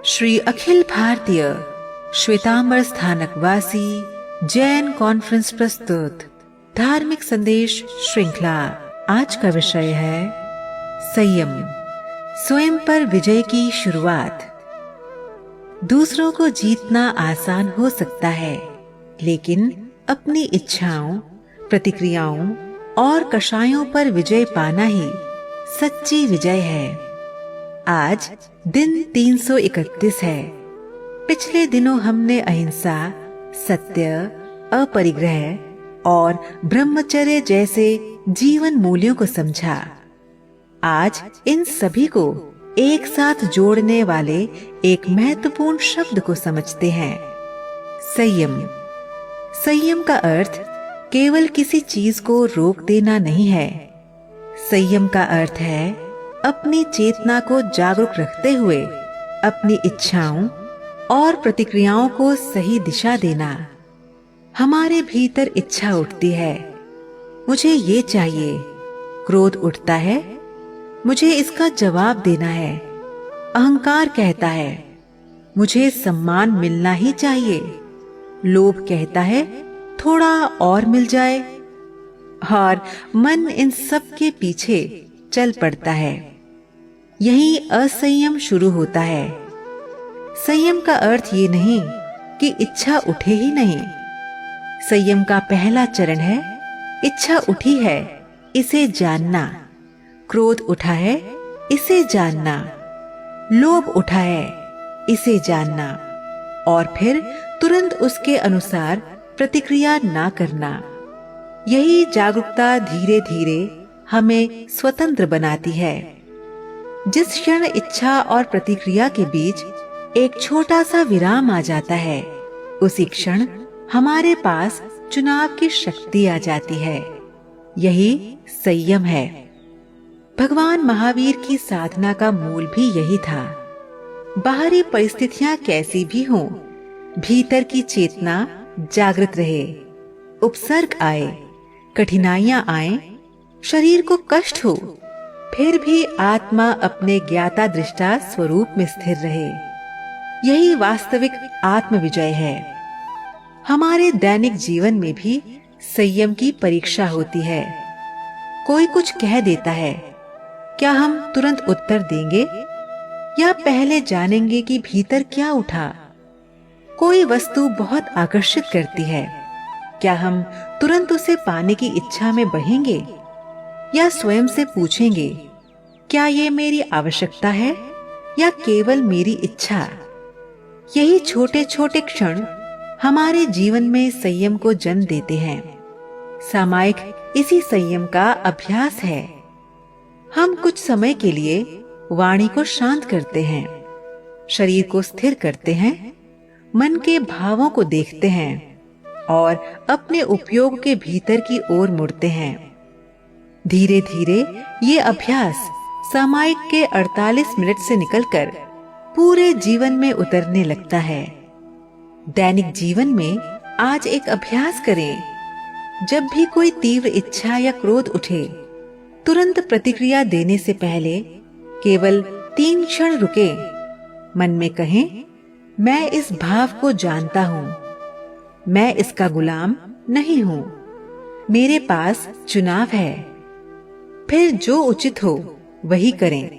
श्री अखिल भारतीय श्वेतांबर स्थानक वासी जैन कॉन्फ्रेंस प्रस्तुत धार्मिक संदेश श्रृंखला। आज का विषय है संयम, स्वयं पर विजय की शुरुआत। दूसरों को जीतना आसान हो सकता है, लेकिन अपनी इच्छाओं, प्रतिक्रियाओं और कषायों पर विजय पाना ही सच्ची विजय है। आज दिन 331 है। पिछले दिनों हमने अहिंसा, सत्य, अपरिग्रह और ब्रह्मचर्य जैसे जीवन मूल्यों को समझा। आज इन सभी को एक साथ जोड़ने वाले एक महत्वपूर्ण शब्द को समझते हैं, संयम। संयम का अर्थ केवल किसी चीज को रोक देना नहीं है। संयम का अर्थ है अपनी चेतना को जागरूक रखते हुए अपनी इच्छाओं और प्रतिक्रियाओं को सही दिशा देना। हमारे भीतर इच्छा उठती है, मुझे ये चाहिए। क्रोध उठता है, मुझे इसका जवाब देना है। अहंकार कहता है, मुझे सम्मान मिलना ही चाहिए। लोभ कहता है, थोड़ा और मिल जाए। और मन इन सब के पीछे चल पड़ता है। यही असंयम शुरू होता है। संयम का अर्थ ये नहीं कि इच्छा उठे ही नहीं। संयम का पहला चरण है, इच्छा उठी है, इसे जानना। क्रोध उठा है, इसे जानना। लोभ उठा है, इसे जानना। और फिर तुरंत उसके अनुसार प्रतिक्रिया ना करना। यही जागरूकता धीरे धीरे हमें स्वतंत्र बनाती है। जिस क्षण इच्छा और प्रतिक्रिया के बीच एक छोटा सा विराम आ जाता है, उसी क्षण हमारे पास चुनाव की शक्ति आ जाती है। यही संयम है। भगवान महावीर की साधना का मूल भी यही था। बाहरी परिस्थितियां कैसी भी हों, भीतर की चेतना जागृत रहे। उपसर्ग आए, कठिनाइयां आए, शरीर को कष्ट हो, फिर भी आत्मा अपने ज्ञाता दृष्टा स्वरूप में स्थिर रहे। यही वास्तविक आत्म विजय है। हमारे दैनिक जीवन में भी संयम की परीक्षा होती है। कोई कुछ कह देता है, क्या हम तुरंत उत्तर देंगे या पहले जानेंगे कि भीतर क्या उठा? कोई वस्तु बहुत आकर्षित करती है, क्या हम तुरंत उसे पाने की इच्छा में बहेंगे या स्वयं से पूछेंगे, क्या ये मेरी आवश्यकता है या केवल मेरी इच्छा? यही छोटे छोटे क्षण हमारे जीवन में संयम को जन्म देते हैं। सामायिक इसी संयम का अभ्यास है। हम कुछ समय के लिए वाणी को शांत करते हैं, शरीर को स्थिर करते हैं, मन के भावों को देखते हैं और अपने उपयोग के भीतर की ओर मुड़ते हैं। धीरे धीरे ये अभ्यास सामायिक के 48 मिनट से निकलकर पूरे जीवन में उतरने लगता है। दैनिक जीवन में आज एक अभ्यास करें। जब भी कोई तीव्र इच्छा या क्रोध उठे, तुरंत प्रतिक्रिया देने से पहले केवल 3 क्षण रुके। मन में कहें, मैं इस भाव को जानता हूँ, मैं इसका गुलाम नहीं हूँ, मेरे पास चुनाव है। फिर जो उचित हो वही करें।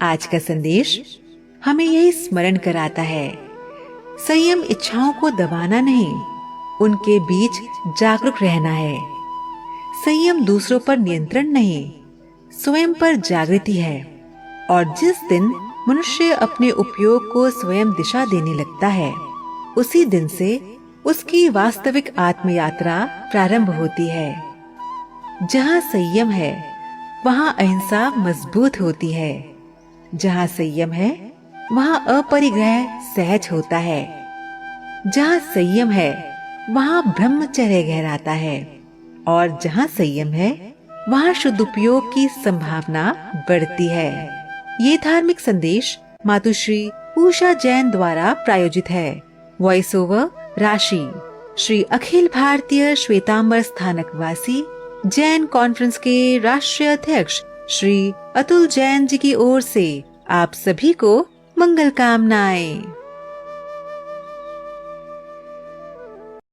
आज का संदेश हमें यही स्मरण कराता है, संयम इच्छाओं को दबाना नहीं, उनके बीच जागरूक रहना है। संयम दूसरों पर नियंत्रण नहीं, स्वयं पर जागृति है। और जिस दिन मनुष्य अपने उपयोग को स्वयं दिशा देने लगता है, उसी दिन से उसकी वास्तविक आत्मयात्रा प्रारंभ होती है। जहाँ संयम है, वहाँ अहिंसा मजबूत होती है। जहाँ संयम है, वहाँ अपरिग्रह सहज होता है। जहाँ संयम है, वहाँ ब्रह्मचर्य गहराता है। और जहाँ संयम है, वहाँ सदुपयोग की संभावना बढ़ती है। ये धार्मिक संदेश मातुश्री उषा जैन द्वारा प्रायोजित है। वॉइस ओवर राशि श्री अखिल भारतीय श्वेतांबर स्थानक वासी जैन कॉन्फ्रेंस के राष्ट्रीय अध्यक्ष श्री अतुल जैन जी की ओर से आप सभी को मंगल कामनाएं।